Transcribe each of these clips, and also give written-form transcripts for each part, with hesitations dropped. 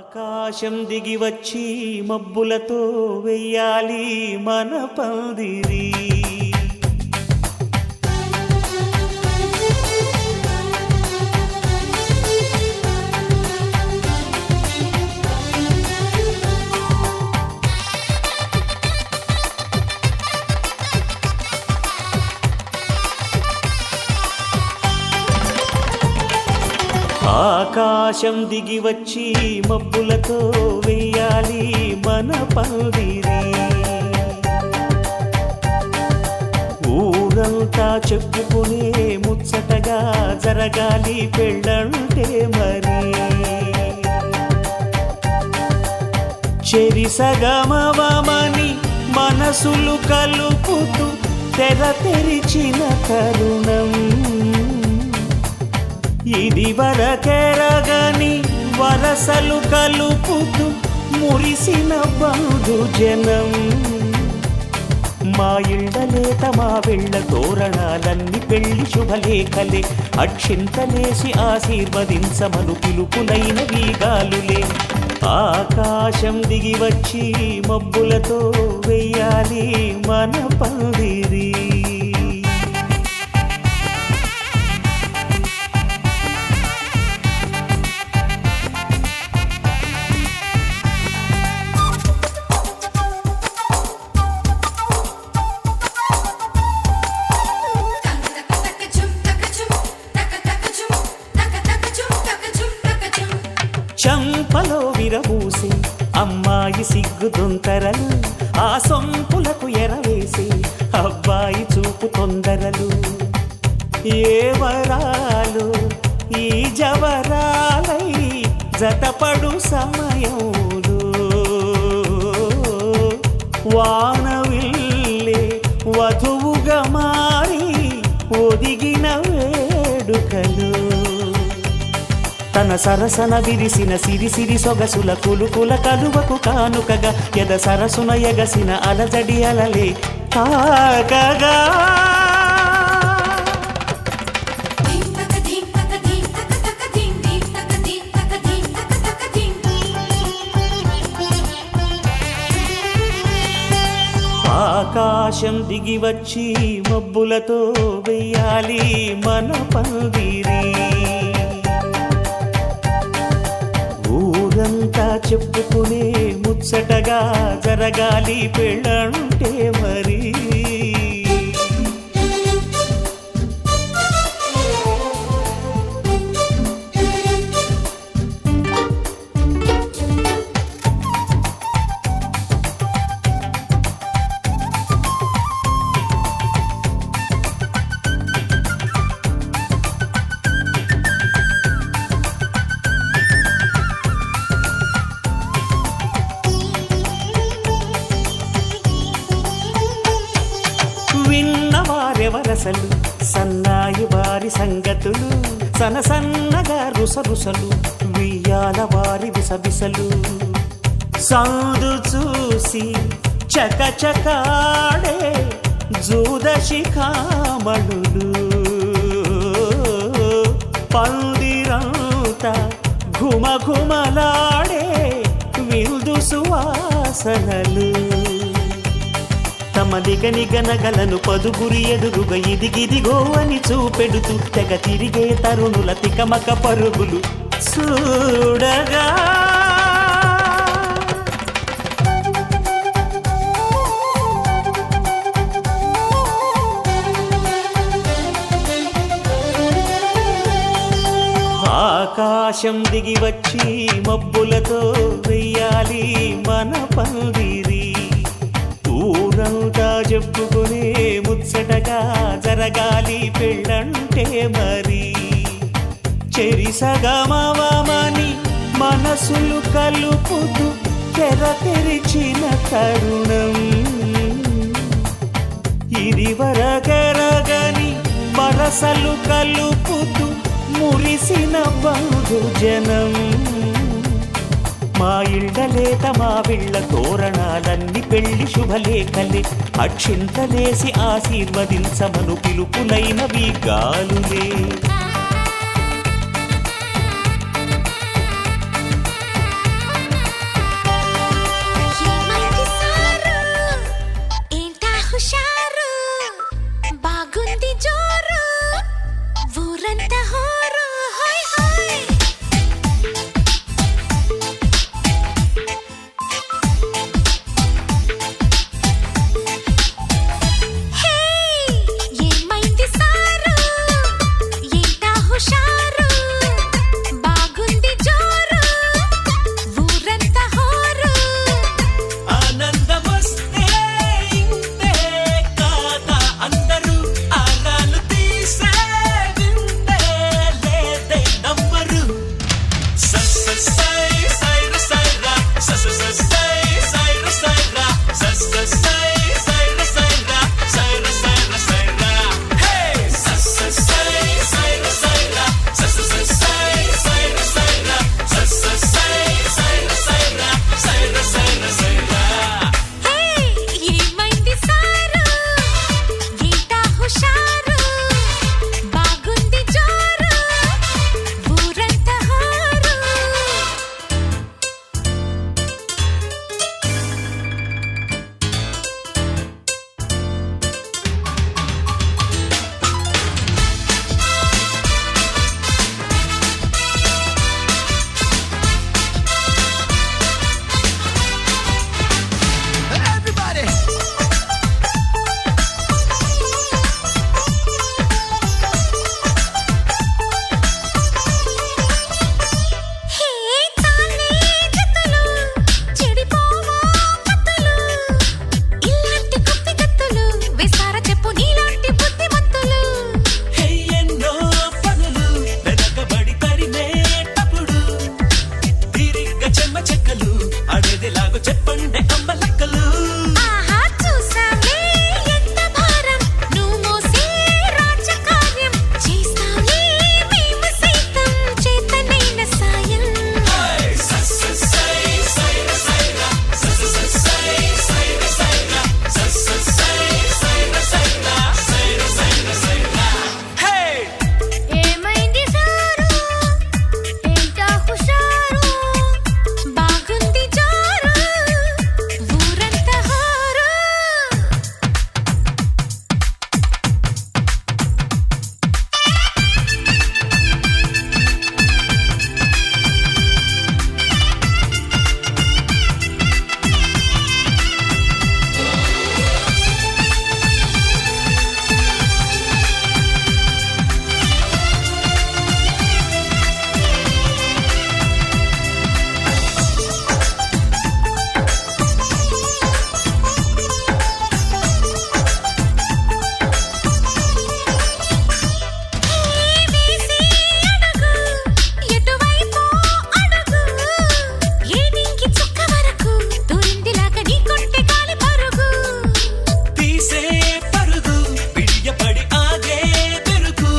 ఆకాశం దిగి వచ్చి మబ్బులతో వెయ్యాలి మన పందిరి. ఆకాశం దిగి వచ్చి మబ్బులతో వెయ్యాలి మన పందిరి. ఊరంతా చెప్పుకునే ముచ్చటగా జరగాలి పెళ్ళంటే మరి. చెరిసగమవమని మనసులు కలుపుతూ తెర తెరిచిన తరుణం. ఇది వరకెరగని వరసలు కలుపుతూ మురిసిన బంధుజనం. మా ఇళ్ళలేత మా వెళ్ళ తోరణాలన్నీ పెళ్లి శుభలేఖలే. అక్షింతలేసి ఆశీర్వదించమను పిలుపులైన వీగాలులే. ఆకాశం దిగి వచ్చి మబ్బులతో వెయ్యాలి మన పందిరి. చంపలో విరబూసి అమ్మాయి సిగ్గుదొంతరలు. ఆ సొంపులకు ఎరవేసి అబ్బాయి చూపు తొందరలు. ఏ వరాలు ఈ జవరాలై జతపడు సమయంలో. వానవిల్లే వధువుగా మారి ఒదిగిన వేడుకలు. తన సరసన విరిసిన సిరిసిరి సొగసుల కులుకుల కలువకు కానుకగా ఎద సరసున ఎగసిన అలజడి అలలే తాకగా. ఆకాశం దిగి వచ్చి మబ్బులతో వెయ్యాలి మన పందిరి. ఊరంతా చెప్పుకునే ముచ్చటగా జరగాలి పెళ్ళంటే మరి. విన్నవారెవరసలు సన్నాయి వారి సంగతులు. సనసన్నగా రుసరుసలు వియ్యాల వారి విసవిసలు. సందు చూసి చకచకాడే జూదశిఖామణులు. పందిరంతా ఘుమఘుమలాడే విందు సువాసనలు. తమ నిగనిగనగలను పదుగురి ఎదురుగా ఇదిగిదిగో అని చూపెడుతూ తెగ తిరిగే తరుణుల తికమక పరుగులు చూడగా. ఆకాశం దిగి వచ్చి మబ్బులతో వెయ్యాలి మన పందిరి. ఊరంతా చెప్పుకునే ముచ్చటగా జరగాలి పెళ్ళంటే మరి. చెరిసగమవమని మనసులు కలుపుతూ తెర తెరిచిన తరుణం. ఇది వరకెరగని వరసలు కలుపుతూ మురిసిన బంధుజనం. మా ఇళ్ళలేత మా వెళ్ళ తోరణాలన్నీ పెళ్లి శుభలేఖలే. అక్షింతలేసి ఆశీర్వదించమను పిలుపులైన వీగాలులే. చెక్కలు అడేదిలాగో చెప్పండి అమ్మ లెక్కలు ఆహా చూసావే ఎంత భారం నువ్వు మోసే రాజకార్యం చేస్తావే మేము సైతం చేతనైన సాయం ఏమైంది సారు ఏంటా హుషారు బాగుంది జోరు ఊరంతా హోరు వేసి అడుగు ఎటువైపు అడుగు ఏనింకి చుక్క వరకు దూరిందిలాగా నీ కొట్టే గాలి పరుగు తీసే పరుగు పిడియపడి ఆగే పెరుగు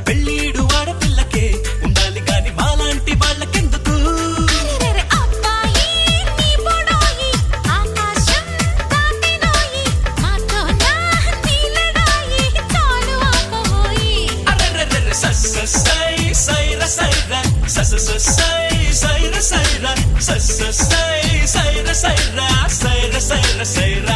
పెళ్ళీడు ఆడపిల్లకే ఉండాలి గాని మాలాంటి వాళ్ళకెందుకు అరెరెరె అబ్బాయి నీ బొడాయి ఆకాశం దాటినోయి మాతో నా నీలడాయి చాలు ఆపబోయి అరెరెరెరె సై సైర సైర సై సైర సైర సై సైర సైర సైర సైర సైర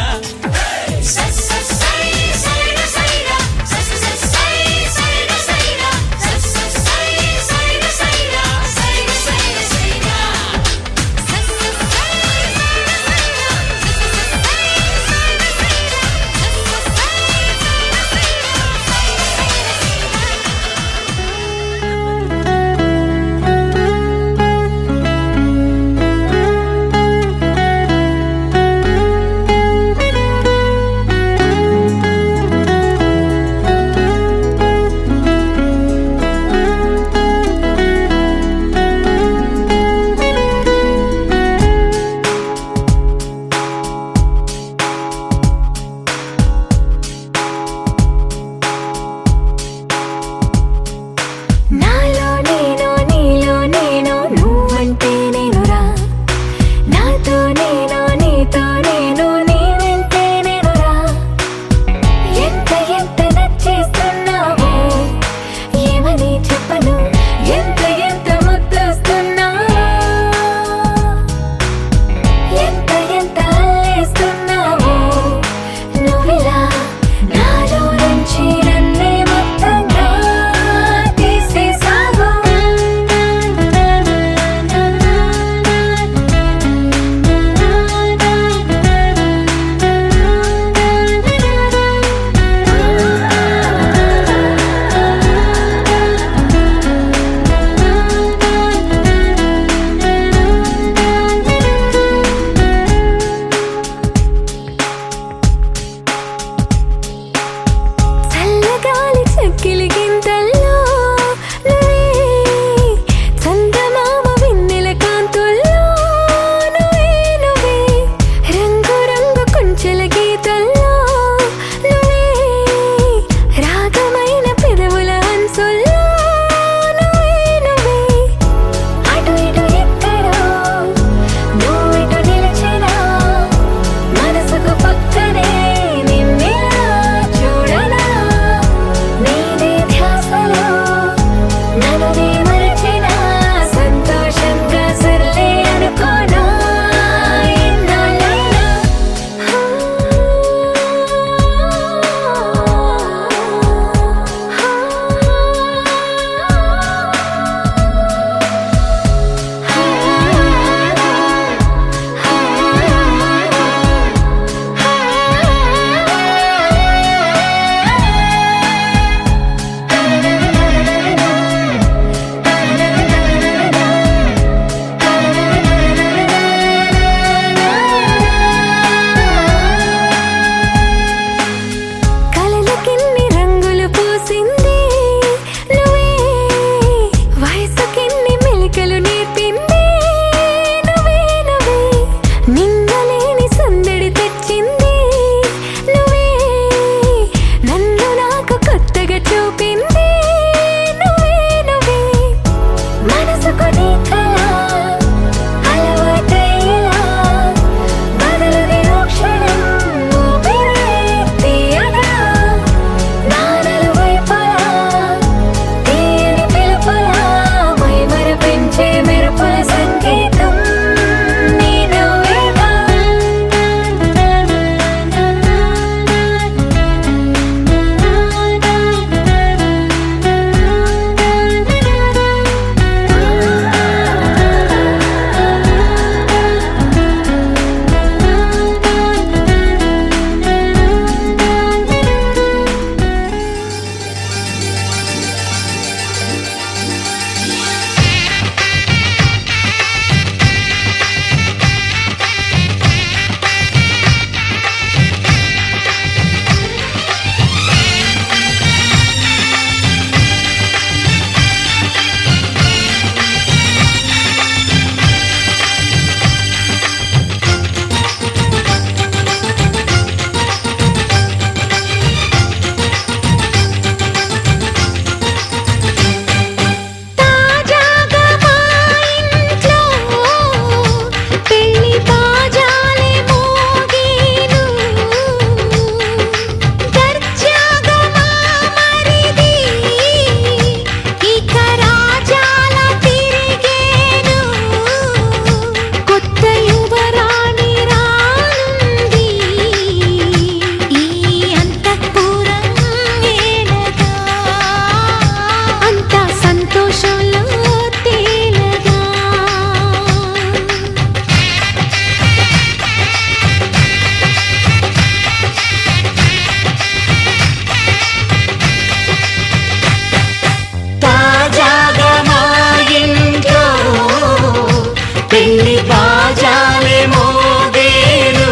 ఎన్ని బాజాలే మోగేను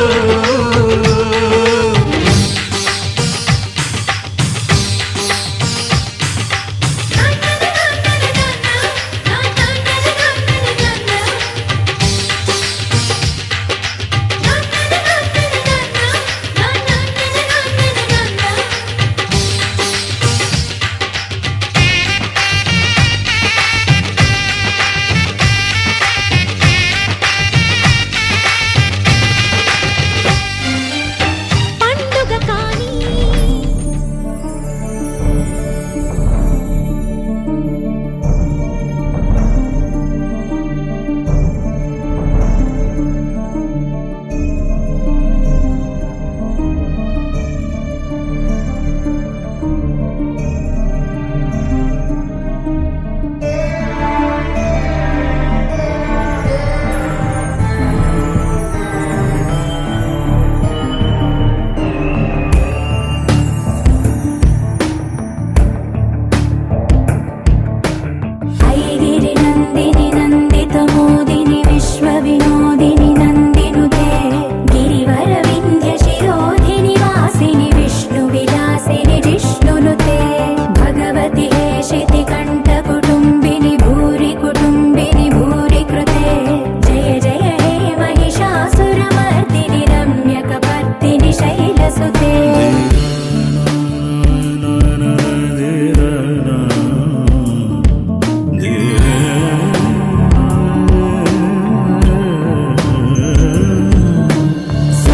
పండుగ కానీ ఐగిరి నందిని నందిత మోదిని విశ్వ వినోదిని నందినుతే గిరివర వింధ్య శిరోధిని వాసిని విష్ణు విలాసిని జిష్ణునుతే భగవతి హేషితి కంఠ కుటుంబిని భూరి కుటుంబిని భూరి కృతే జయ జయ హే మహిషాసురమర్దిని రమ్యకపర్దిని శైలసుతే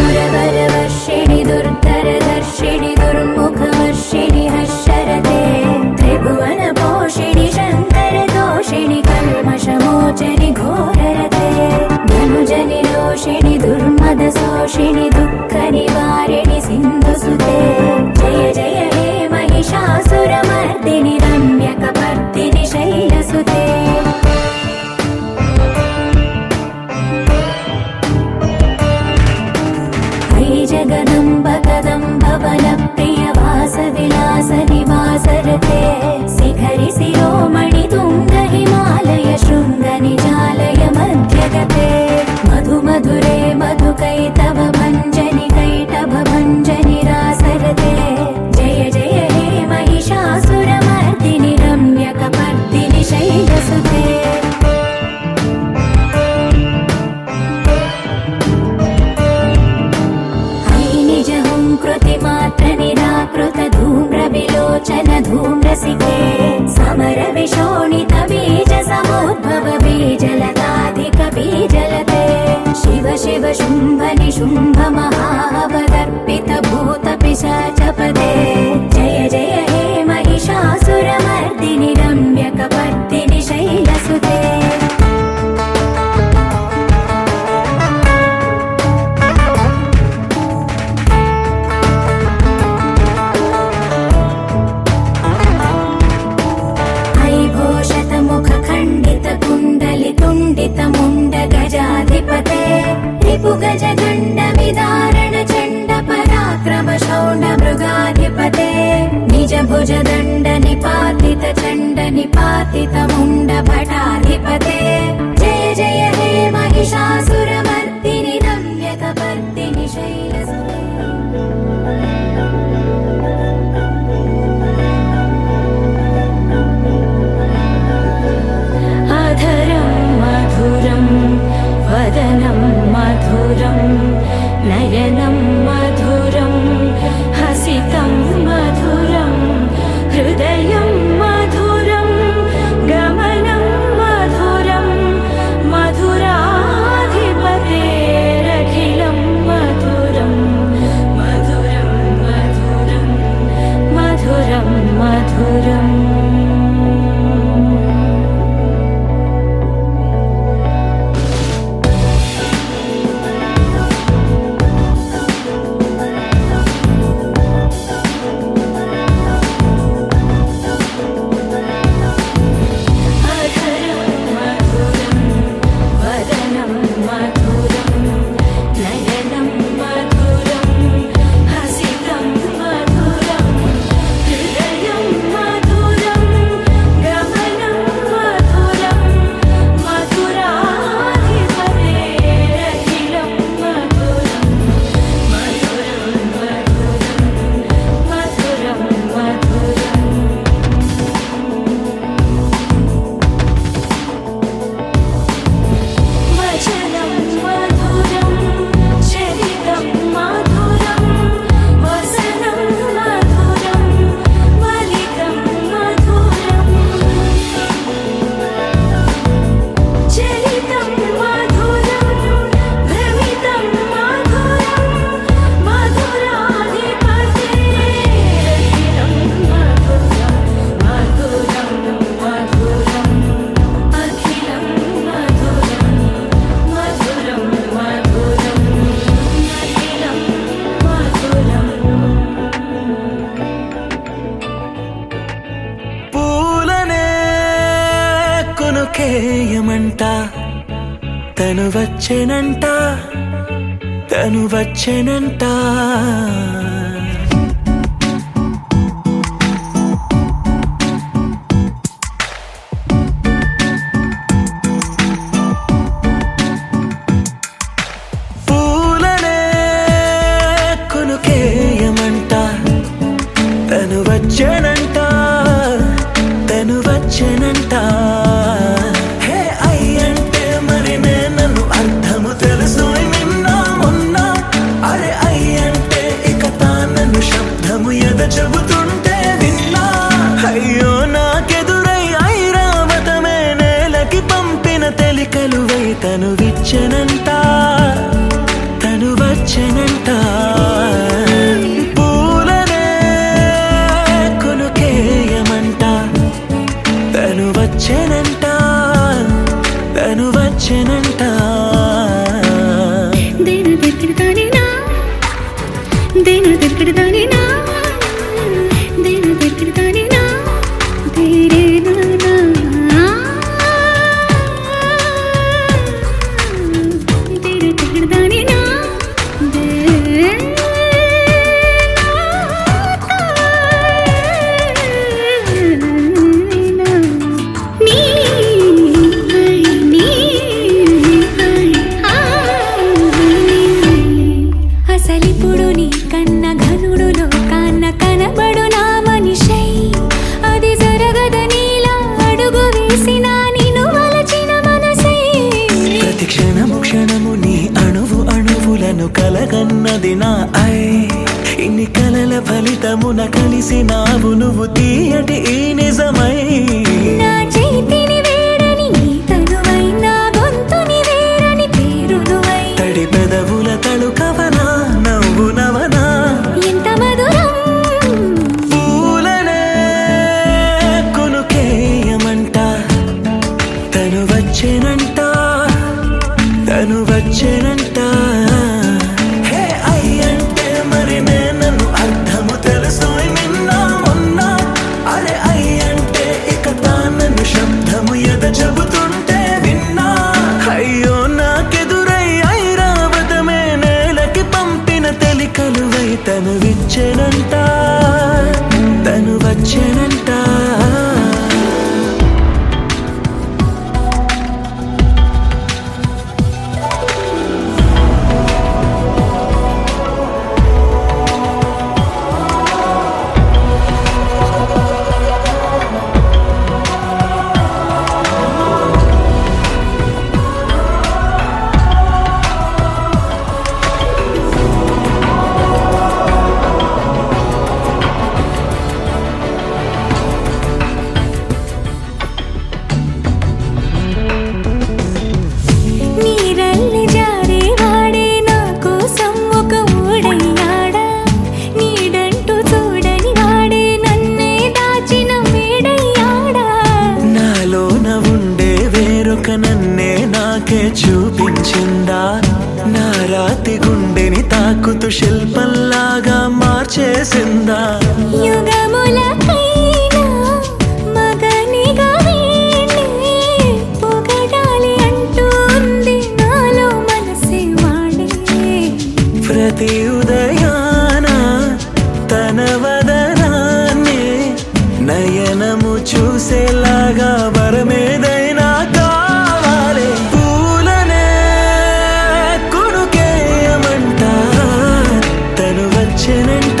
सुरवरवर्षिणि दुर्धरदर्शिनि दुर्मुखवर्षिणि हर्षरते त्रिभुवनपोषिणि शङ्करदोषिणि कल्मषमोचनि घोररते धनुजनि रोषिणि दुर्मदशोषिणि दुःखनिवारिणि सिन्धुसुते जय जय हे महिषासुरमर्दिनि रम्यकपर्दिनि शैलसुते जगदम्ब कदम्ब वनप्रिय वास विलास निवासरते शिखरि शिरोमणि तुङ्ग हिमालय शृङ्ग निजालय मध्यगते मधु मधुरे मधुकैतव भञ्जनि कैटभ भञ्जनि रासरते जय जय हे महिषासुरमर्दिनि रम्यकपर्दिनि शैलसुते कृतिमात्र निराकृत धूम्र विलोचन धूम्रसिके समर विशोणित बीज समुद्भव बीजलताधिक बीजलते शिव शिव शुम्भ निशुम्भ महावदर्पित भूत पिशाचपदे जय जय हे महिषासुरमर्दिनि रम्यकपर्दिनि शैलसुते तुण्डितमुण्ड गजाधिपते रिपुगज गण्ड विदारण चण्ड पराक्रम शौण्ड मृगाधिपते निज भुज दण्ड निपातित चण्ड निपातित मुण्ड भटाधिपते जय जय हे महिषासुरमर्दिनि रम्यकपर्दिनि शैलसुते वदनं मधुरं नयनं मधुरं हसितं मधुरं हृदयं मधुरं गमनं मधुरं मधुराधिपतेरखिलं मधुरं मधुरं मधुरं मधुरं मधुरम् తను వచ్చెనంట తను వచ్చెనంట పూలనే కొనుకేయమంట తను వచ్చెనంట తను వచ్చెనంట హే అయ్యంటే మరి నన్ను అర్థము తెలుసు నిన్న మొన్న అరే అయ్యంటే ఇక తానన్ను శబ్దము ఎద చెబుతుంటే విన్నా అయ్యో నాకెదురై ఐరావతమే నేలకి పంపిన తెలికలువై తను విచ్చెనంట తను వచ్చెనంట పూలనే కొనుకేయమంట తను వచ్చెనంట తను వచ్చెనంట దేను దగ్గరదానినా దేను దగ్గరదానినా దేను దగ్గరదానినా దేరేనా దేను దగ్గరదానినా అసలిప్పుడు నీ కన్న ఘనుడులో కాన్న కనబడు నా మనిషై అది జరగదనిలా అడుగు వేసిన నిన్ను వలచిన మనసై ప్రతి క్షణము క్షణము నీ అణువు అణువులను కలగన్నది నా ఐ ఇన్ని కలల ఫలితమున కలిసినావు నువ్వు తీయటి ఈ నిజమై నా చేతిని వేడని నీ తనువై నా గొంతుని వేరని పేరునువై తడి పెదవుల తళుకవనా నవ్వు నవనా ఎంత మధురం పూలనే కొనుకేయమంట తను వచ్చెనంట తను వచ్చెనంట హే అయ్యంటే మరి నన్ను అర్థము తెలుసు నిన్న మొన్న అరే అయ్యంటే ఇక తానన్ను శబ్దము ఎద చెబుతుంటే విన్నా అయ్యో నాకెదురై ఐరావతమే నేలకి పంపిన తెలికలువై తను విచ్చెనంట తను వచ్చెనంట నీరల్లి జారే వాడే నా కోసం ఒక ఊడయ్యాడా నీడంటూ చూడని వాడే నన్నే దాచిన మేడయ్యాడా నాలోన ఉండే వేరొక నన్నే నాకే చూపించిందా నా రాతి గుండెని తాకుతూ శిల్పంలాగా మార్చేసిందా యుగములకైనా మగనిగా వీణ్ణి పొగడాలి అంటూ ఉంది నాలో మనసే వాడే ప్రతి ఉదయాన తన వదనాన్ని నయనము చూసేలాగా వరమేదైనా కావాలి పూలనే కొనుకేయమంట తను వచ్చెనంట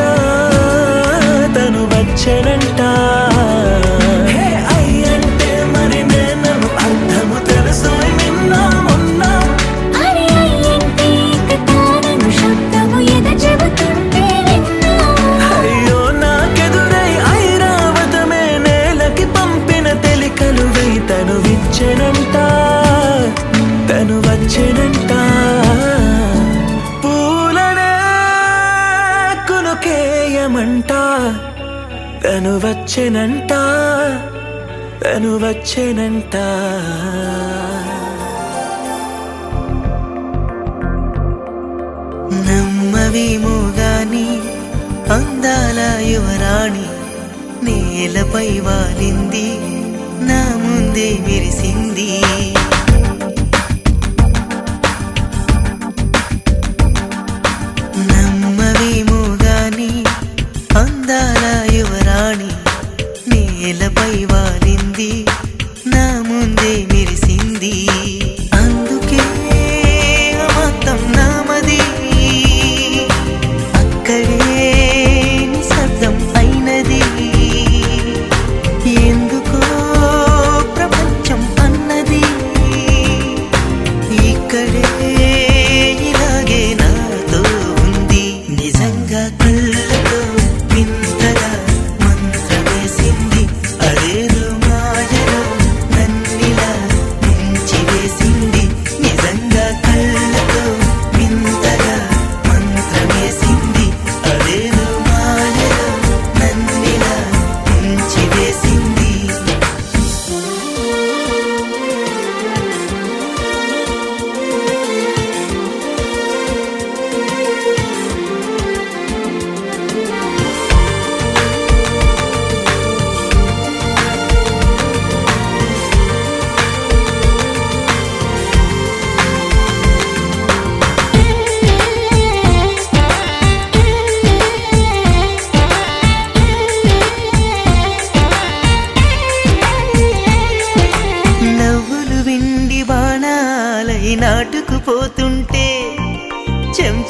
తను వచ్చెనంట హే అయ్యంటే మరి నన్ను అర్థము తెలుసు నిన్న మొన్న అరే అయ్యంటే ఇక తానను శబ్దము ఎద చెబుతుంటే విన్నా అయ్యో నాకెదురై ఐరావతమే నేలకి పంపిన తెలికలువై తను విచ్చెనంట తను వచ్చెనంట పూలనే కొనుకేయమంట తను వచ్చెనంట తను వచ్చెనంట నమ్మవేమో గాని అందాల యువరాణి నేలపై వాలింది నా ముందే మెరిసింది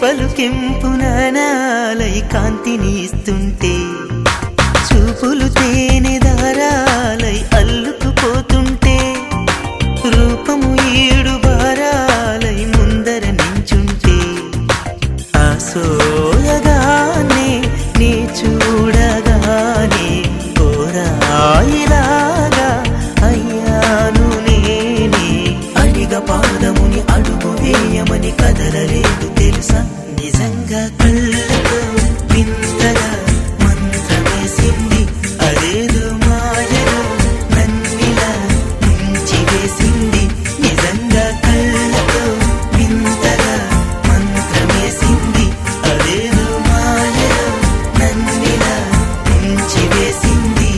పలుకింపు నానాలై కాంతిని ఇస్తుంటే చూపులు తేనె దారాలై అల్లుకుపోతుంటే రూపము ఏడు బారాలై ముందర నించుంటే ఆసోయగానే నీ చూడగానే కోరాయిలాగా అయ్యాను నేనే అడిగ పాదముని అడుగు వేయమని కదలలేదు తెలుసా నిజంగా కళ్ళతో వింతగా మంత్రమేసింది అదేదో మాయలో నన్నిలా ముంచి వేసింది నిజంగా కళ్ళతో వింతగా మంత్రమేసింది అదేదో మాయలో నన్నిలా ముంచి వేసింది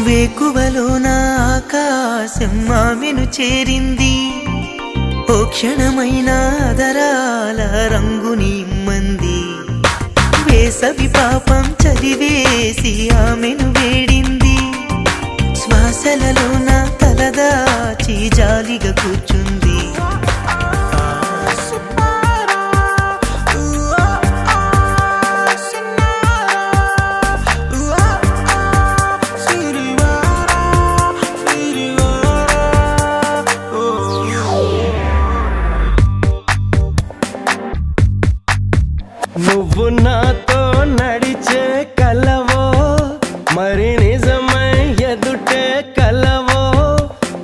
వేకువలో నా ఆకాశం ఆమెను చేరింది ఓ క్షణమైన దరాల రంగుని ఇమ్మంది వేసవి పాపం చదివేసి ఆమెను వేడింది శ్వాసలలో నా తలదాచి జాలిగా కూర్చుంది నువ్వు నాతో నడిచే కలవో మరి నిజమై ఎదుటే కలవో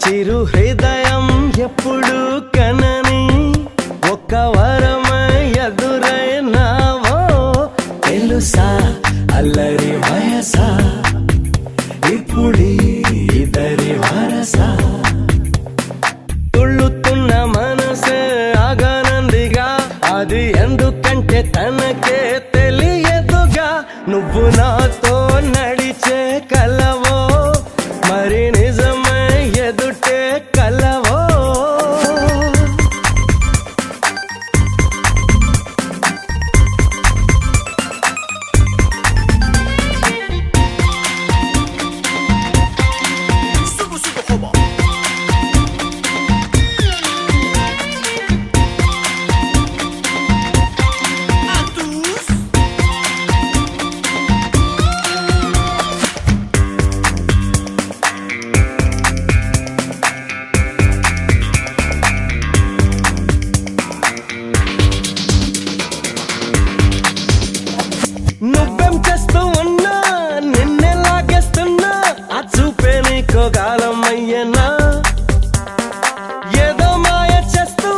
చిరు హృదయం ఎప్పుడు కనని ఒక వరమై ఎదురైనావో తెలుసా అల్లరి వయసా ఇప్పుడి ఇద్దరి వరసా తుళ్ళుతున్న మనసే ఆగనందిగా అది ఎందుకంటే తనకే తెలియదుగా నువ్వు నాతో నడిచే కలవో మరి నిజమై ఎదుటే కలవో నువ్వేం చేస్తూ ఉన్నా నిన్నే లాగేస్తున్నా ఆ చూపే నీకో గాలం అయ్యేనా ఏదో మాయ చేస్తూ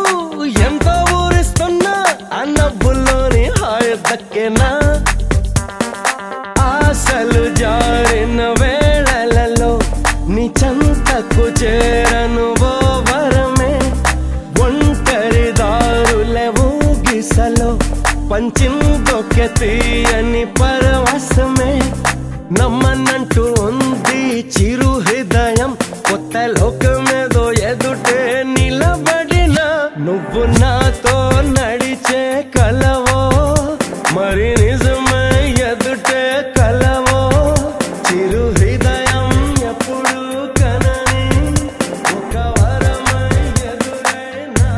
ఎంతో ఊరిస్తున్నా ఆ నవ్వుల్లోని హాయి దక్కేనా ఆశలు జారిన వేళలలో నీ చంతకు చేరను ఓ వరమే ఒంటరి దారులెవు గిసలో పంచిందొక్క తీయని పరవశమే నమ్మనంటూ ఉంది చిరు హృదయం కొత్త లోకమేదో ఎదుటే నిలబడిన నువ్వు నాతో నడిచే కలవో మరి నిజమై ఎదుటే కలవో చిరు హృదయం ఎప్పుడు కనని ఒక వరమై ఎదురైనా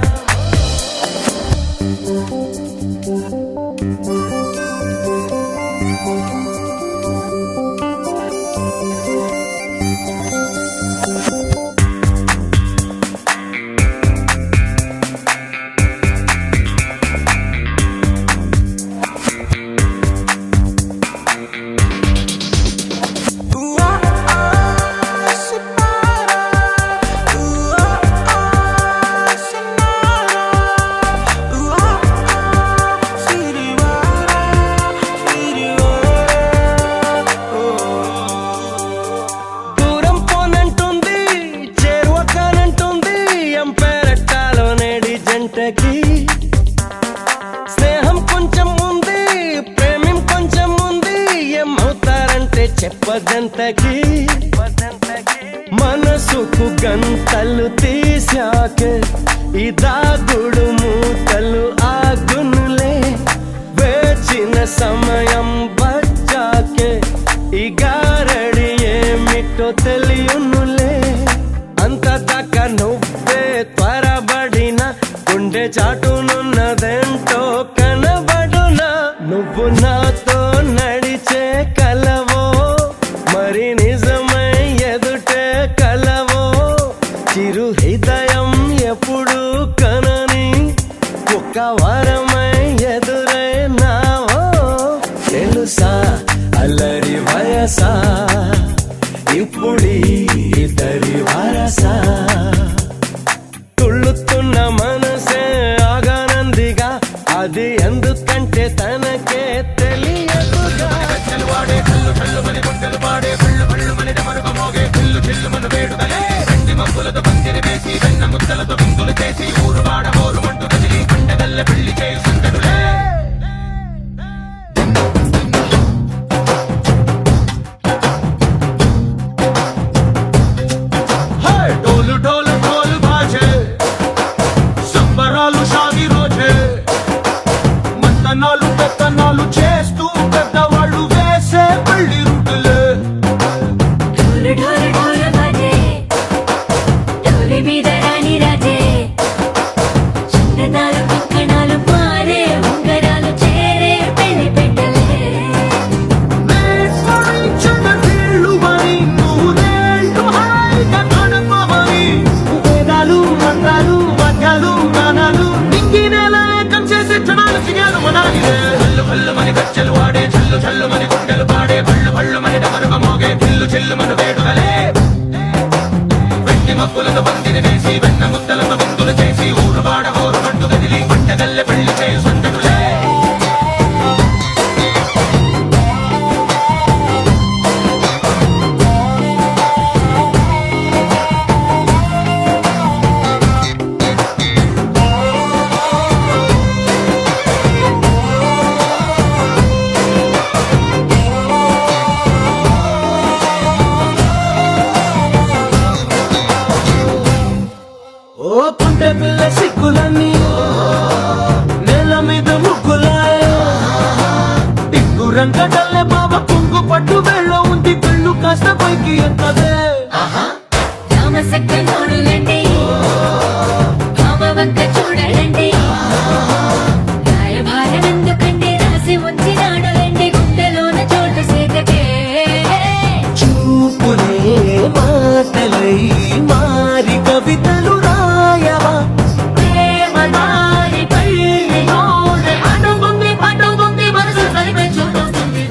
చెప్పదంతకి మనసుకు గంతలు తీశాకే ఈ దాగుడు మూతలు ఆగునులే వేచిన సమయం వచ్చాకే ఈ గారడి ఏమిటో తెలియనులే అంతదాకా నువ్వే త్వరబడిన గుండె చాటునున్నదేంటో కనబడునా నువ్వు నాతో నడిచే కలవో మరి నిజమై ఎదుటే కలవో చిరు హృదయం ఎప్పుడు కనని ఒక్క వారమై ఎదురైనావో తెలుసా అల్లరి వయసా ఇప్పుడీ ఇద్దరి వరసా తుళ్ళుతున్న మనసే ఆగానందిగా అది ఎందుకంటే తనకే తెలియదుగా డోలు డోలు డోలు బాజే సంబరాలు షాది రోజే మంతనాలు పెత్తనాలు చేస్తూ పెద్దవాళ్ళు వేసే పెళ్లి రూటులే ఢోలు ఢోలు ఢోలు బాజే ఢోలి మీద రాణి రాజే చందనాలు కంకణాలు మారే ఉంగరాలు చేరే పెళ్లి పెట్టలే నీళ్ళు మని నువ్వు నేళ్ళు హాయిగా గడపమని వేదాలు మంత్రాలు వాక్యాలు గానాలు నింగి నేల ఏకం చేసి క్షణాలు చిగాను మనాలిదే హల్లు హల్లు మని గజ్జలు వాడే చల్లు చల్లు మని గుండెలు పాడే భళ్ళు భళ్ళు మని డమరుగ మోగే పిల్లు చిల్లు మన వేడుకలే వెండి మబ్బులతో బందిని వేసి వెన్న ముద్దలతో విందులు చేసి ఊరు వాడ హోరు పట్టు గదిలి పంటగల్లె పెళ్లి చేయి సందడులే ఓ పుంటె పిల్ల సిక్కులన్నీ నేల మీద ముగ్గులాయ టిక్కు రంగడల్లే బాబా కుంగు పట్టు వెళ్ళ ఉంది పెళ్ళు కాస్త పైకి ఎత్తదే రామసక్క నోడులండి భామ వంక చూడలండి రాయభారం ఎందుకండి రాసి ఉంచినాడులండి గుండెలోన చోటు సేదకే చూపులే మాటలై మారి కవితలు రాయవా ప్రేమ దారి పెళ్లి నోడు అడుగుంది మనసు కలిపే చూడుతుంది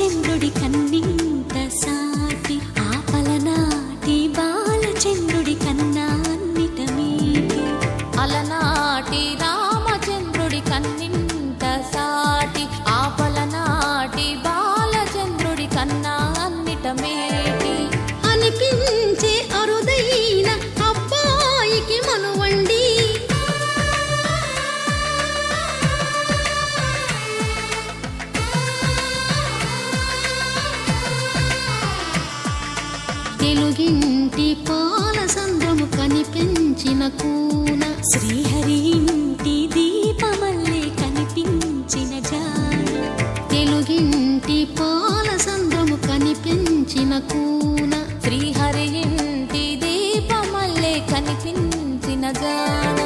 బాలచంద్రుడి కన్నింత సాటి ఆపలనాటి బాలచంద్రుడి కన్నా అన్నిట మీటి అలనాటి రామచంద్రుడి కన్నింత సాటి ఆపలనాటి బాలచంద్రుడి కన్నా అన్నిట మేటి అనిపించే అరుదైన అబ్బాయికి మనువండి తెలుగింటి పాల సంద్రము కనిపించిన కూన శ్రీహరి ఇంటి దీపమల్లే కనిపించిన జాన తెలుగింటి పాల సంద్రము కనిపించిన కూన శ్రీహరి ఇంటి దీపమల్లే కనిపించిన జాన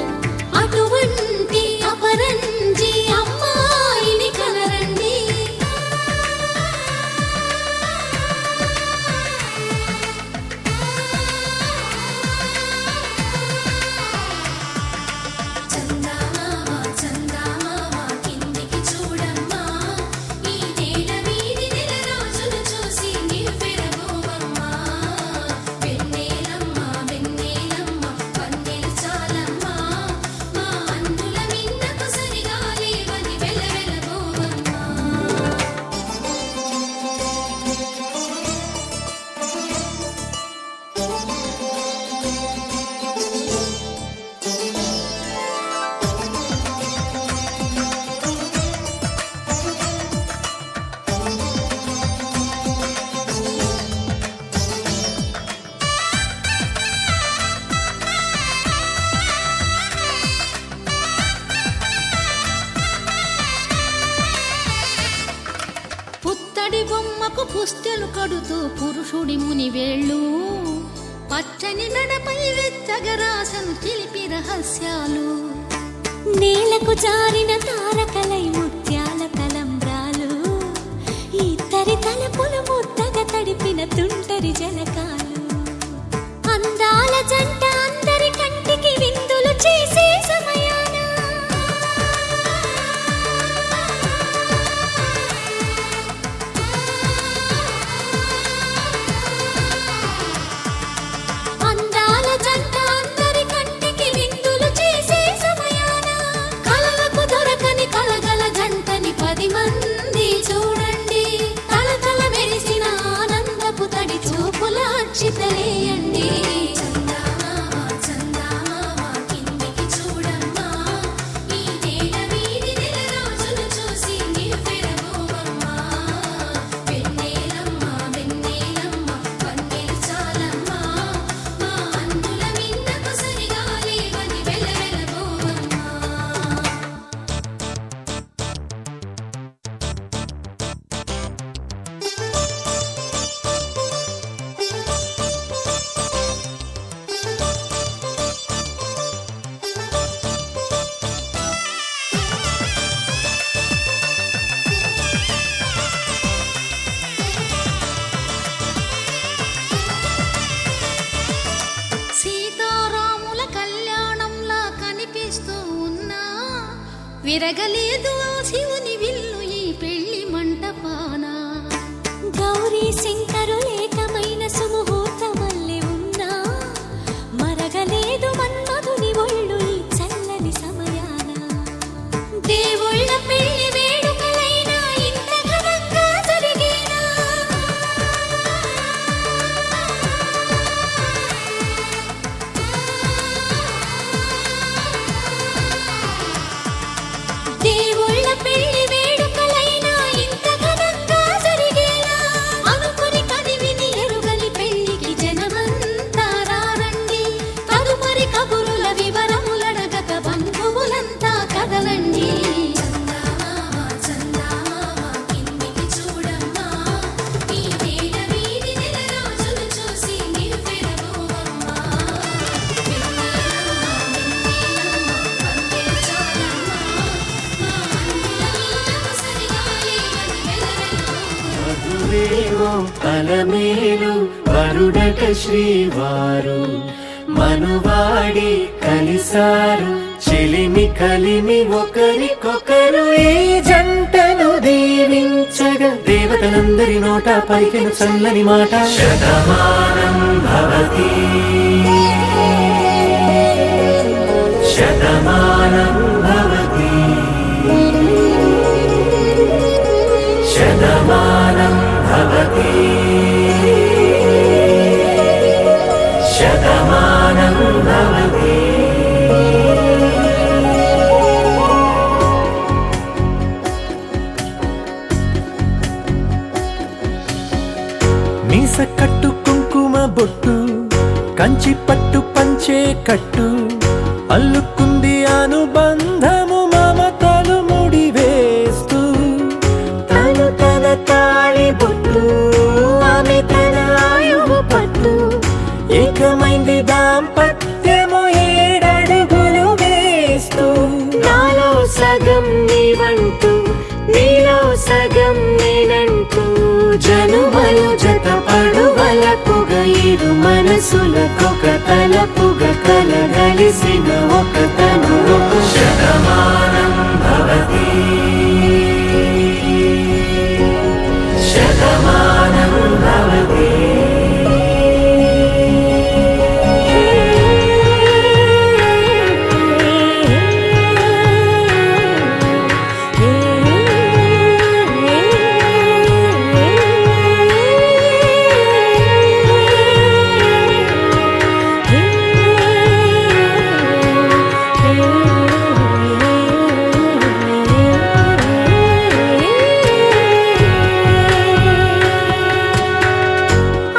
అటువంటి అపరంజి అమ్మాయిని కనరండి చందమామ చందమామ కిందికి చూడమ్మా ఈ నేల వీధి నెల రోజులు చూసి నివ్వెరబోవమ్మా వెన్నెలమ్మ వెన్నెలమ్మ వన్నెలు చాలమ్మా మా అందుల మిన్నకు సరిగా లేవని వెలవెలబోవమ్మా పుత్తడి బొమ్మకు పుస్తెలు కడుతూ పురుషుడి ముని వేళ్ళు పచ్చని నడపై వెచ్చగరాసను చిలిపి రహస్యాలు నేలకు జారిన తారకలై ముత్యాల తలంబ్రాలు ఇద్దరి తలపులు ముద్దగా తడిపిన తుంటరి జలకాలు అందాల జంట అందరి కంటికి విందులు చేసే సమయాన అందాల జంట అందరి కంటికి విందులు చేసే సమయాన కలలకు దొరకని కలగల జంటని 10 మంది చూడండి తలతల మెరిసిన ఆనందపు తడి చూపుల అక్షితలేయండి చందమామ చందమామ కిందికి చూడమ్మా ఈ నేల వీధి నెల రోజులు చూసి నివ్వెరబోవమ్మా వెన్నెలమ్మ వెన్నెలమ్మ వన్నెలు చాలమ్మా మా అందుల మిన్నకు సరిగా లేవని వెలవెలబోవమ్మా సీతారాముల కళ్యాణంలా కనిపిస్తూ ఉన్నా విరగలేదు ఆ శివుని విల్లు ఈ పెళ్లి మంటపాన గౌరీ శంకరులేకమైన సుముహూర్తమల్లె ఉన్నా మరగలేదు మన్మధుని ఒళ్ళు ఈ చల్లని సమయాన దేవుళ్ళ పెళ్లి వేడుకలైనా ఇంత ఘనంగా జరిగేనా దేవుళ్ళ పెళ్లి వేడుకలైనా ఇంత ఘనంగా జరిగేలా అనుకుని కదివిని ఎరుగని పెళ్లికి జనమంతా రారండి తదుపరి కబురుల వివరములడగక బంధువులంతా కదలండి చందమామ చందమామ కిందికి చూడమ్మా ఈ నేల వీధి నెల రోజులు చూసి నివ్వెరబోవమ్మా వెన్నెలమ్మ వెన్నెలమ్మ వన్నెలు చాలమ్మా మా అందుల మిన్నకు సరిగా లేవని వెలవెలబోవమ్మా మధురేవో అలమేలు వరుడట శ్రీవారు మనువాడి కలిసారు చెలిమి కలిమి ఒకరికొకరు ఈ జంటను దీవించగా దేవతలందరి నోట పలికిన చల్లని మాట శతమానం భవతి శతమానం భవతి శతమానం భవతి శతమానం భవతి. మీస కట్టు కుంకుమ బొట్టు కంచి పట్టు పంచే కట్టు అల్లుకుంది అనుబంధము మమతలు ముడివేస్తూ తను తన తాళి బొట్టు ఆమె తన ఆయువు పట్టు ఏకమైంది దాంపత్యము 7 అడుగులు వేస్తూ నాలో సగం నీవంటూ నీలో సగం నేనంటూ జనుమలు జత పడువలపుగ ఇరు మనసులకొక తలపుగ కలగలిసిన ఒక తను శతమానం భవతి శతమానం భవతి.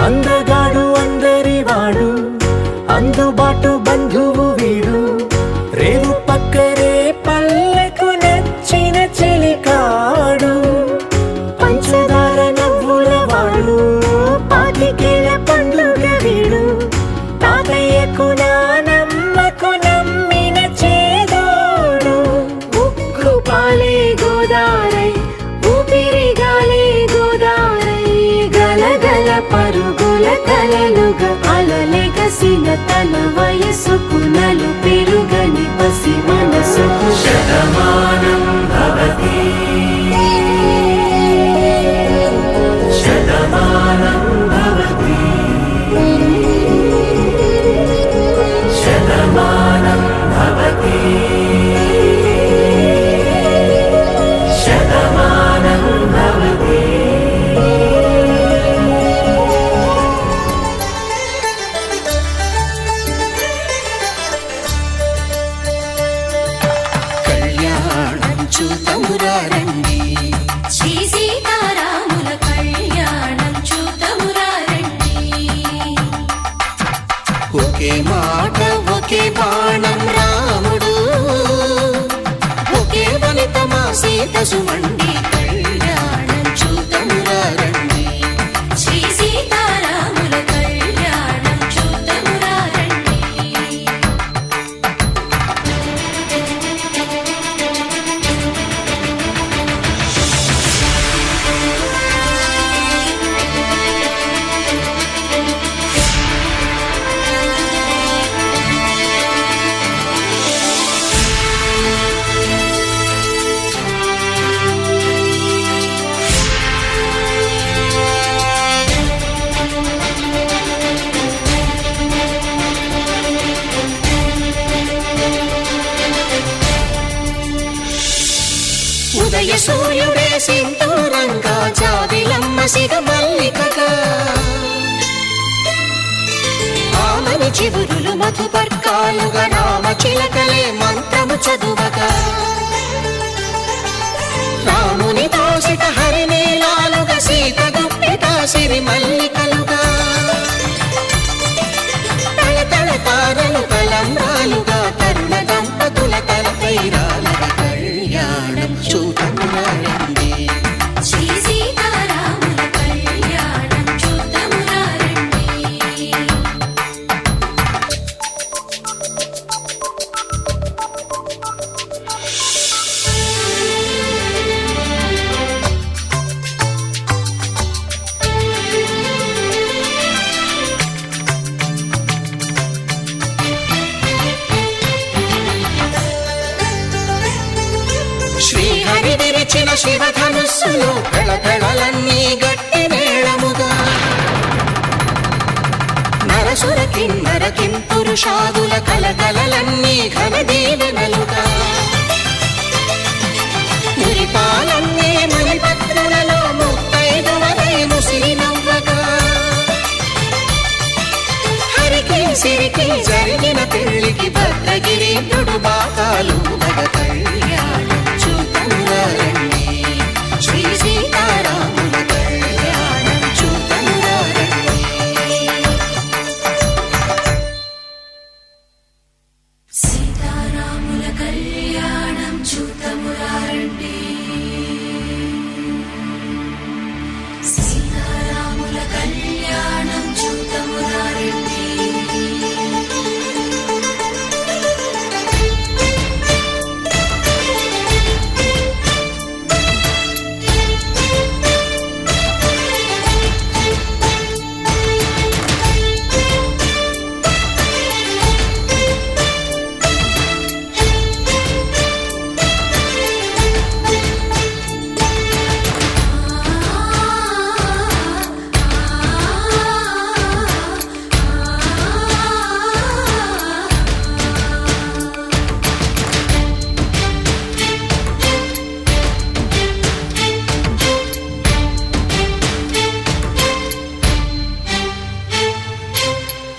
అందగాడు అందరివాడు అందుబాటు బంధువు వీడు రేవు పక్కరే పల్లెకు నచ్చిన చెలికాడు పంచదార నవ్వుల వాడు పాతికేల పండుగ వీడు తాతయ్యకు నానమ్మకు నమ్మిన చేదోడు ఉక్కు పాలే గోదారై ఊపిరి గాలే గోదారై గలగల పరుగుల కలలుగా అలలెగసిన తన వయసుకు నలు పెరుగని పసి మనసుకు శతమానం భవతి శతమానం భవతి శతమానం భవతి శతమానం భవతి. కళ్యాణం చూతమురారండి శ్రీ సీతారాముల కళ్యాణం చూతమురా రండి. ఒకే మాట ఒకే బాణం రాముడు ఒకే వనిత మా సీత సుమండి కళ్యాణం చూతమురారండి శ్రీ సీతారాముల కళ్యాణం చూతమురా రండి. ఉదయ సూర్యుడే సింధూరంగా జాబిలమ్మ సిగ మల్లికగా ఆమని చివురులు మధుపర్కాలుగా రామ చిలకలే మంత్రము చదువగా రాముని దోసిట హరినీలాలుగా సీత గుప్పిట సిరి మల్లికలుగా తల తల తారలు తలంబ్రాలుగా తరుణ దంపతుల తలపైరాలుగా కళ్యాణం చూతమురారండి శ్రీ సీతారాముల కళ్యాణం చూతమురా రండి. శివధనుస్సులో పెళపెళలన్నీ గట్టి మేళముగా నరసుర కిన్నర కింపురుషాదుల కలకలలన్నీ ఘన దీవెనలుగా మురిపాలన్నీ మణిపత్రులలో ముత్తైదువలై ముసిరి నవ్వగా హరికి సిరికి జరిగిన పెళ్లికి భద్రగిరీంద్రుడు బాకాలు మగ కళ్యాణం చూతమురారండి శ్రీ సీతారాముల కళ్యాణం చూతమురారండి సీతారాముల కళ్యాణం చూతమురారండి సీతారాముల కళ్యాణం చూతమురారండి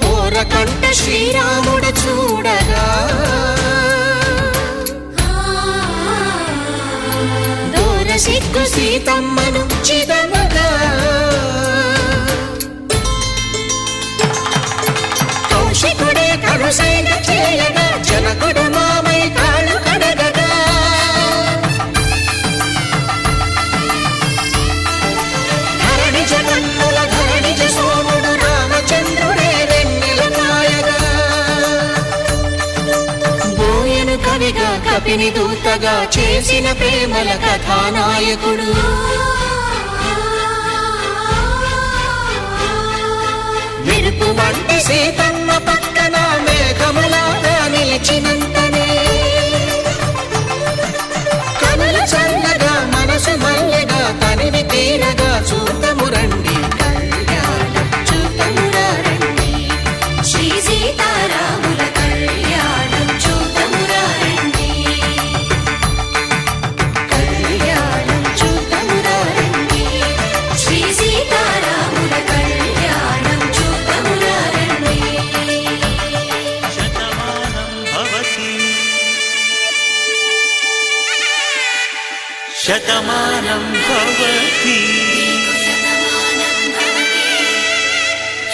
ఓరకంట శ్రీరాముడు చూడగా దూర సిగ్గు సీతమ్మను చిదమగా కౌశికుడే కరుసైన చేయగా జనకుడు మామై కాళ్ళు కడగగా ధరణి జగన్నుల ధరణిజ సోముడు రామచంద్రుడే వెన్నెల కాయగా బోయను కవిగా కపిని దూతగా చేసిన ప్రేమల కథానాయకుడు మెరుపు వంటి సీతమ్మ పక్కన మేఘములాగా నిలిచినంతనే కనులు చల్లగా మనసు మల్లెగా తనివి తీరగా చూతమురండి కళ్యాణం చూతమురారండి శ్రీ సీతారాముల కళ్యాణం చూతమురారండి కళ్యాణం చూతమురారండి శ్రీ సీతారాముల కళ్యాణం చూతమురారండి శతమానం భవతి శతమానం భవతి శతమానం భవతి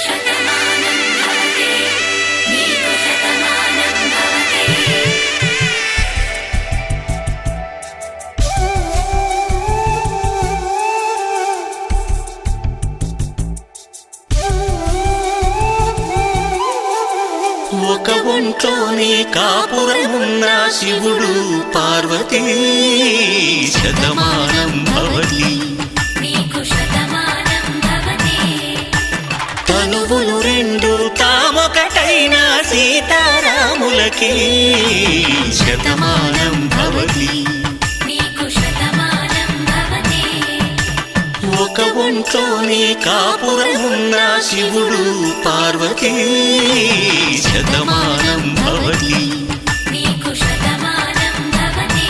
శతమానం భవతి నీకు శతమానం భవతి ఒక ఒంట్లోనే కాపురమున్న శివుడు పార్వతీ శతమానం భవతి నీకు శతమానం భవతి తనువులు రెండు తామొకటైన సీతారాములకి శతమానం భవతి నీకు శతమానం భవతి ఒక ఒంట్లోనే కాపురమున్న శివుడు పార్వతీ శతమానం భవతి నీకు శతమానం భవతి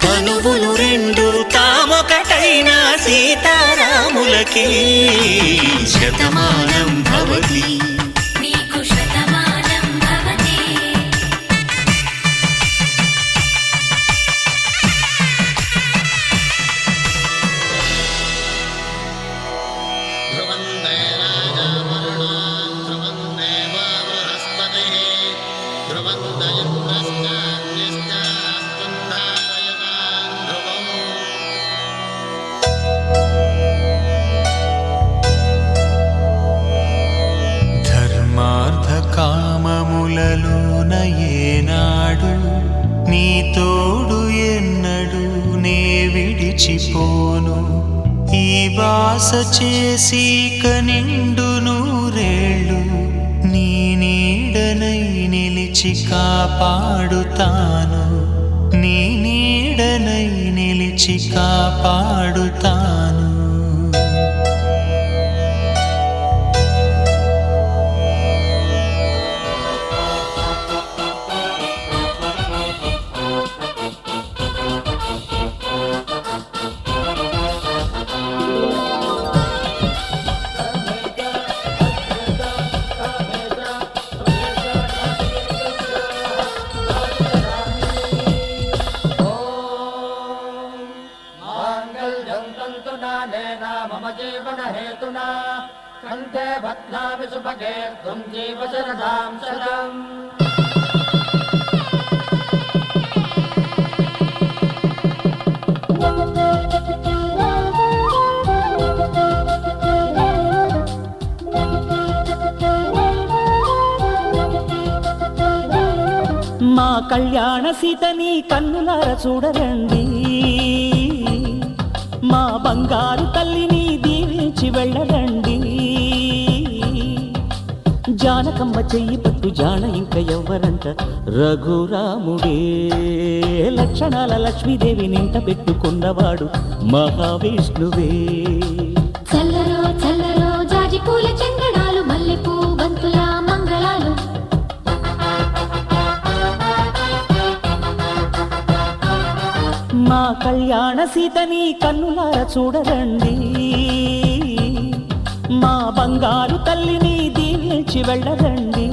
తనువులు రెండు తామొకటైన సీతారాములకి శతమానం భవతి నీకు శతమానం భవతి ధర్మార్థ కామములలోన ఏనాడు నీ తోడు ఎన్నడు నే విడిచిపోను ఈ బాస చేసి కనిండు నూరేళ్ళు నీ నీడనై నిలిచి కాపాడుతాను నీ నీడనై నిలిచి నిలిచి కాపాడుతాను. मम जीवन हेतुना कंठे बध्नामि सुभगे त्वं जीव शरदां शरम् మా కళ్యాణ సీతని కన్నులార చూడరండి, మా బంగారు తల్లిని దీవించి వెళ్ళరండి. జానకమ్మ చెయ్యి పట్టు జాన ఇంక ఎవ్వరంట, రఘురాముడే లక్షణాల లక్ష్మీదేవి నింట పెట్టుకున్నవాడు మహావిష్ణువే. చల్లరో చల్లరో జాజి పూల చందనాలు, మల్లెపూ బంతుల మంగళాలు. మా కళ్యాణ సీతని కన్నులార చూడరండి, మా బంగారు తల్లిని దీవించి వెళ్ళరండి.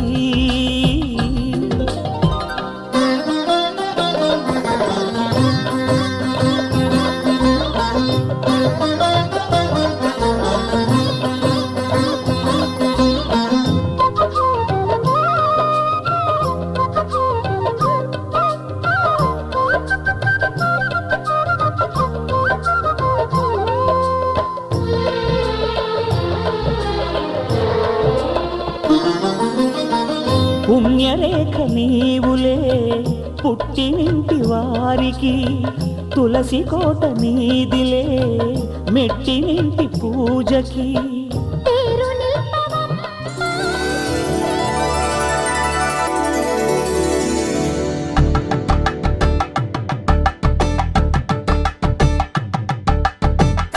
పుణ్యరేఖ నీవులే పుట్టినింటి వారికి, తులసి కోట నీదిలే మెట్టినింటి పూజకి.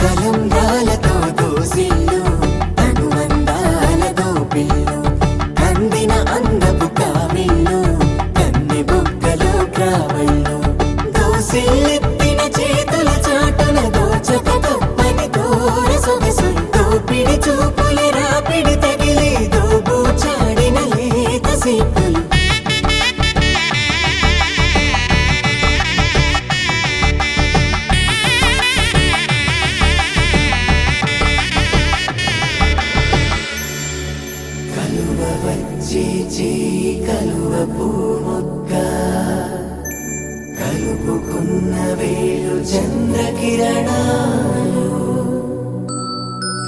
కలంబ్రాలతో దోసిళ్ళు అనుబంధాలతో పిల్లు అందిన అందపు కావిళ్ళు కన్నె బుగ్గలో క్రావళ్ళు దోసిళ్ళెత్తిన చేతుల చాటున దోచక తప్పని దూర సొగసులు దోపిడి చూపుల రాపిడి తగిలి దోబూచాడిన లేత సీపులు. కలువ వచ్చే చేయి కలువ పూమొక్క కలుపుకున్న వేలు చంద్రకిరణాలు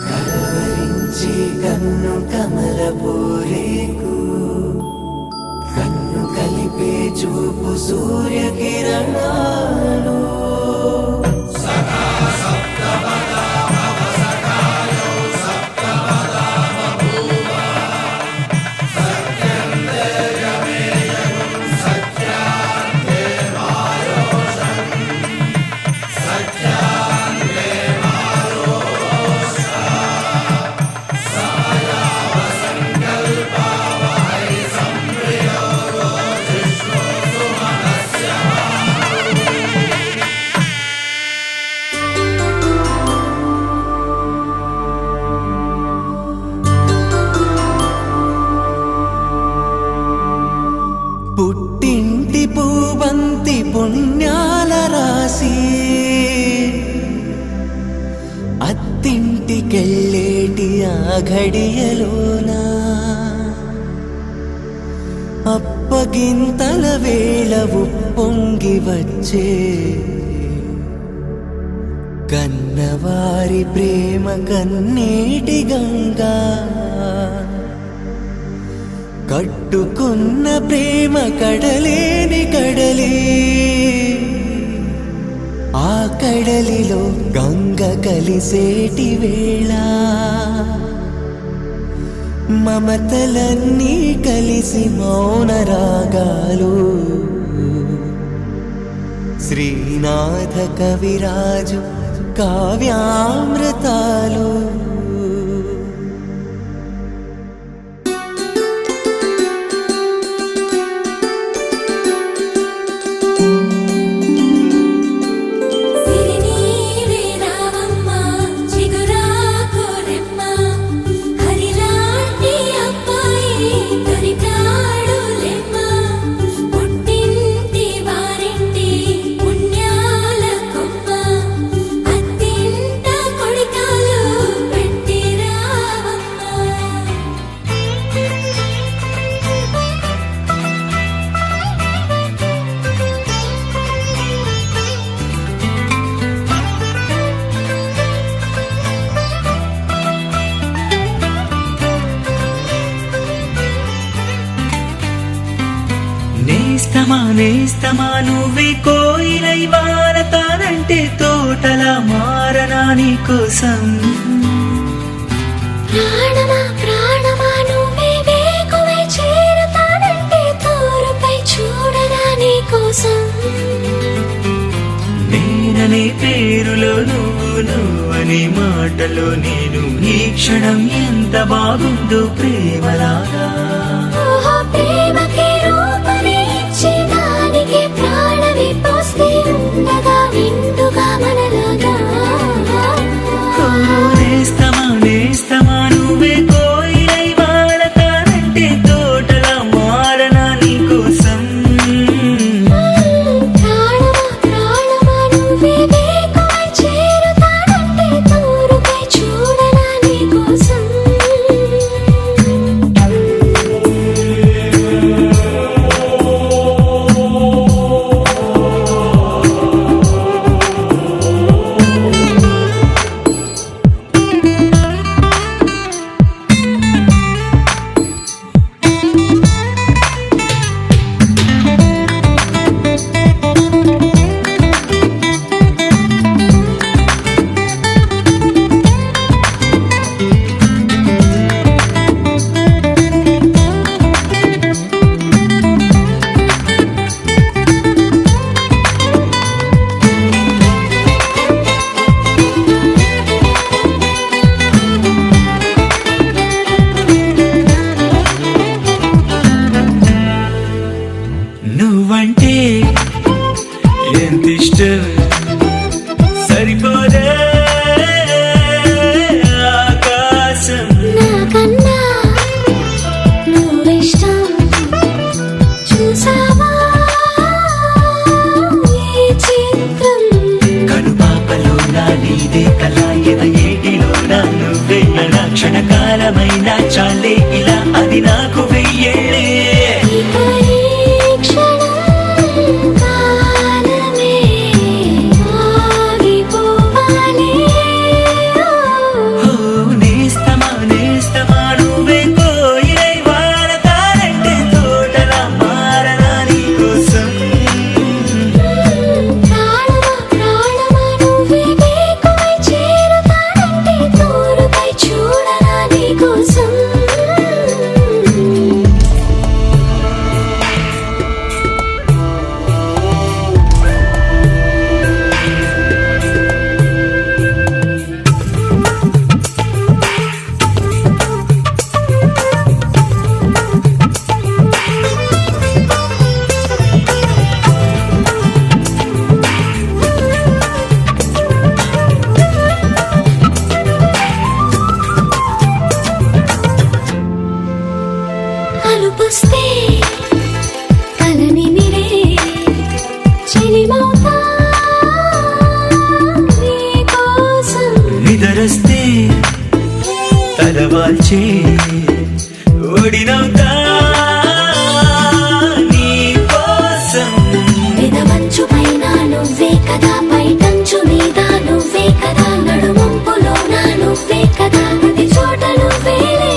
కలవరించే కన్ను కమల పూరేకు కన్ను కలిపే చూపు సూర్యకిరణాలు. పుట్టింటి పూబంతి పుణ్యాల రాసి అత్తింటికెళ్ళేటి ఆ ఘడియలోనా అప్పగింతల వేళ ఉప్పొంగి వచ్చే కన్నవారి ప్రేమ కన్నీటి గంగా కట్టుకున్న ప్రేమ కడలేని కడలి ఆ కడలిలో గంగ కలిసేటి వేళ మమతలన్నీ కలిసి మౌన రాగాలు శ్రీనాథ కవిరాజు కావ్యామృతాలు సిరినీవే రావమ్మ చిగురాకు రెమ్మ హరిలాంటి అబ్బాయి దొరికాడు లెమ్మ పుట్టింటి వారింటి పుణ్యాల కొమ్మ అత్తింట కొడికాలు పెట్టి రావమ్మ. నేస్తమా నేస్తమా నువ్వే కోయిలై వారతానంటే తోటలా మారనా నీ కోసం ప్రాణమా ప్రాణమా నువ్వే వేకువై చేరతానంటే తోరుపై చూడరా నీ కోసం. నేననే పేరులో నువ్వనే మాటలో నేను ఈ క్షణం ఎంత బాగుందో ప్రేమలాగా. ఓహో ప్రేమకి రూపని ఇచ్చి దానికి ప్రాణమి పోస్తే ఉండగా నిండుగా మనలాగా. ఓ నేస్తమా నేస్తమా నువ్వే కోయిలై వారతానంటే తోటలా మారనా నీ కోసం ప్రాణమా ప్రాణమా నువ్వే వేకువై చేరతానంటే తోరుపై చూడరా నీ కోసం. నువ్వంటే ఎంత ఇష్టం సరిపోదే ఆకాశం నాకన్నా నువ్విష్టం చూసావా ఈ చిత్రం. కనుపాపలో నా నీదే కళ ఎద ఏటిలో నా నువ్వే నా క్షణకాలమైన చాలే ఇలా అది నాకు వెయ్యేళ్ళే. ఇక ఈ క్షణం కాలమే ఆగిపోవాలి. ఓ నేస్తమా నేస్తమా నువ్వే కోయిలై వారతానంటే తోటలా మారనా నీ కోసం ప్రాణమా ప్రాణమా నువ్వే వేకువై చేరతానంటే తోరుపై చూడరా నీ కోసం. అలుపుస్తే కలని మిరే చెలిమౌతా నీ కోసం. నిదరస్తే తలవాల్చే ఒడినవుతా నీ కోసం పెదవంచు పైన నువ్వే కదా పైటంచు మీద నువ్వే కదా నడుమంపులోన నువ్వే కదా ప్రతి చోట నువ్వేలే.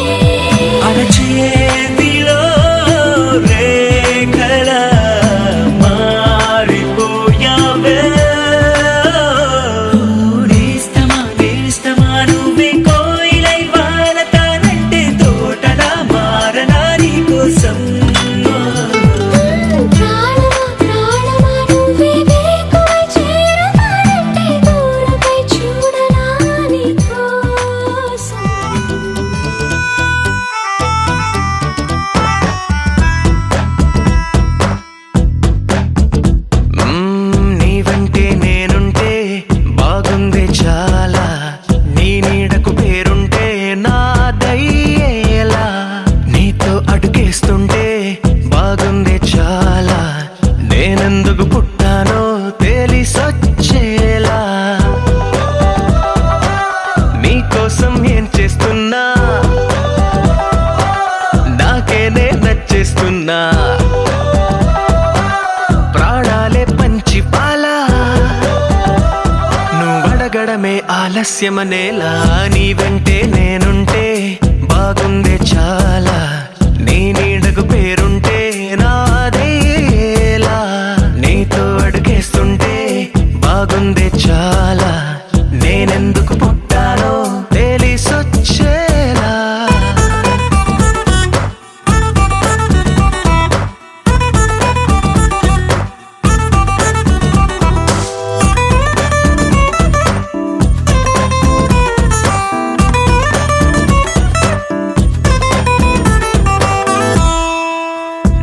అరచేతిలో రేఖల మారిపోయావే. నేస్తమా నేస్తమా నువ్వే కోయిలై వారతానంటే తోటలా మారనా నీ కోసం. ప్రాణమా ప్రాణమా నువ్వే వేకువై కోసం ఏం చేస్తున్నా నాకేనే నచ్చేస్తున్నా ప్రాణాలే పంచి పాలా నువ్వడగడమే ఆలస్యమనేలా నీ వెంటే నేనుంటే బాగుందే చాలా నీ నీడకు పేరుంటే నాదేలా నీతో అడుగేస్తుంటే బాగుందే చాలా నేనెందుకు పుట్టానో తెలిసొచ్చేలా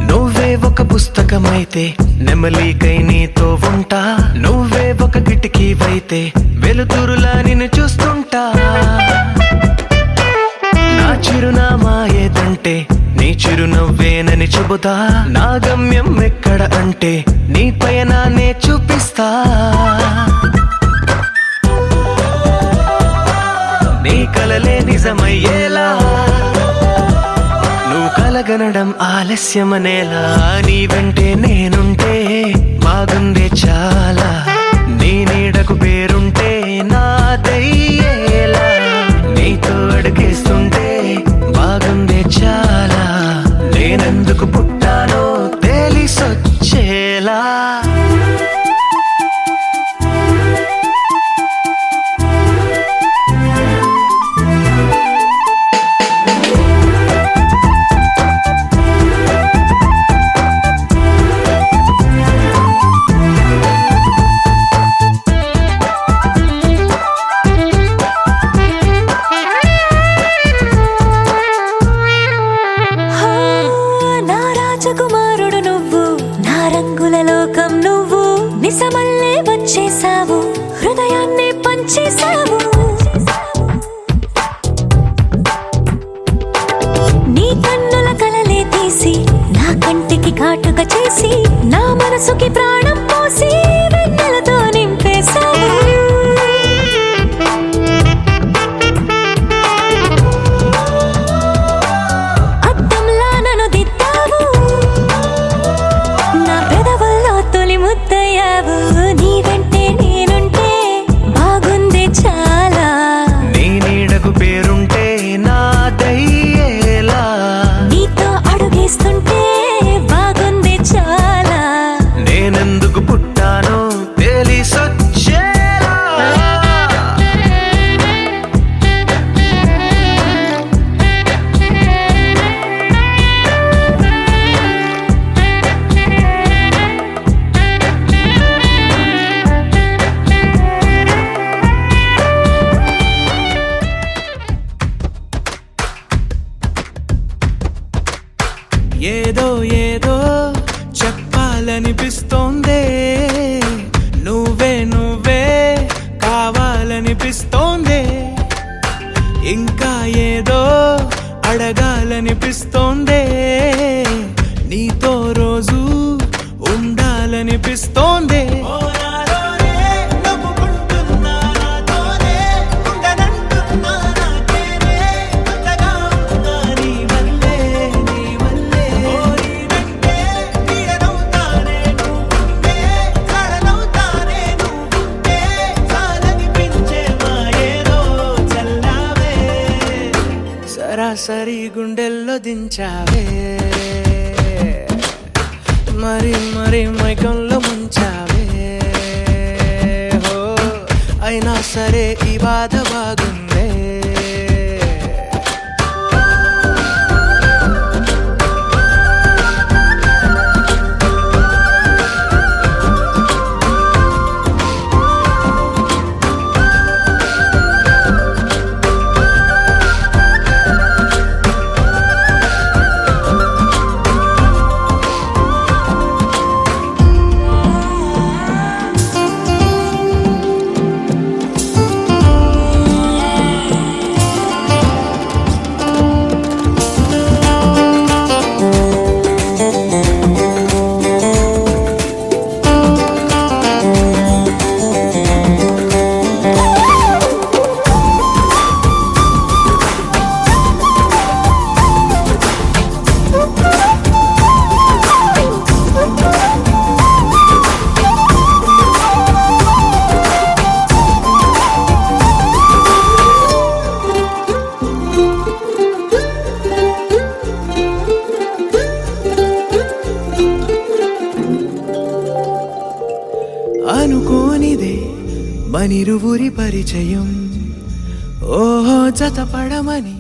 నువ్వే ఒక పుస్తకమైతే నెమలికై నీతో ఉంటా నువ్వే ఒక కిటికీవైతే వెలుతురులా నిన్ను చూస్తుంటా నా చిరునామా ఏదంటే నీ చిరునవ్వేనని చెబుతా నా గమ్యం ఎక్కడ అంటే నీ పయనాన్నే చూపిస్తా నీ కలలే నిజమయ్యేలా నువ్వు కలగనడం ఆలస్యమనేలా నీ వెంటే నేనుంటే బాగుందే చాలా నీ నీడకు పేరుంటే నాదయ్యేలా నీతో అడుగేస్తుంటే బాగుందే చాలా నేనెందుకు పుట్టానో తెలిసొచ్చేలా నా రాజకుమారుడు నువ్వు నా రంగుల లోకం నువ్వు నిజమల్లే వచ్చేసావు హృదయాన్ని పంచేసావు నీ కన్నుల కలలే తీసి నా కంటికి కాటుక చేసి నా మనసుకి ప్రాణం పోసి వెన్నెలతో నింపేశావు అద్దంలా నన్ను దిద్దావు నా పెదవుల్లో తొలి ముద్దయ్యావు నీ వెంటే నేనుంటే బాగుంది చాలా నీ నీడకు పేరుంటే నాదయ్యేలా నీతో అడుగేస్తుంటే బాగుంది చాలా నేనెందుకు పుట్టానో తెలిసొచ్చేలా ఏదో ఏదో చెప్పాలనిపిస్తోందే నువ్వే నువ్వే కావాలనిపిస్తోందే ఇంకా ఏదో అడగాలనిపిస్తోందే నీతో రోజు ఉండాలనిపిస్తోందే సరాసరి గుండెల్లో దించావే మరి మరి మైకంలో ముంచావే హో అయినా సరే ఈ బాధ బాగుందే మనిరువురి పరిచయం ఓహో జతపడమని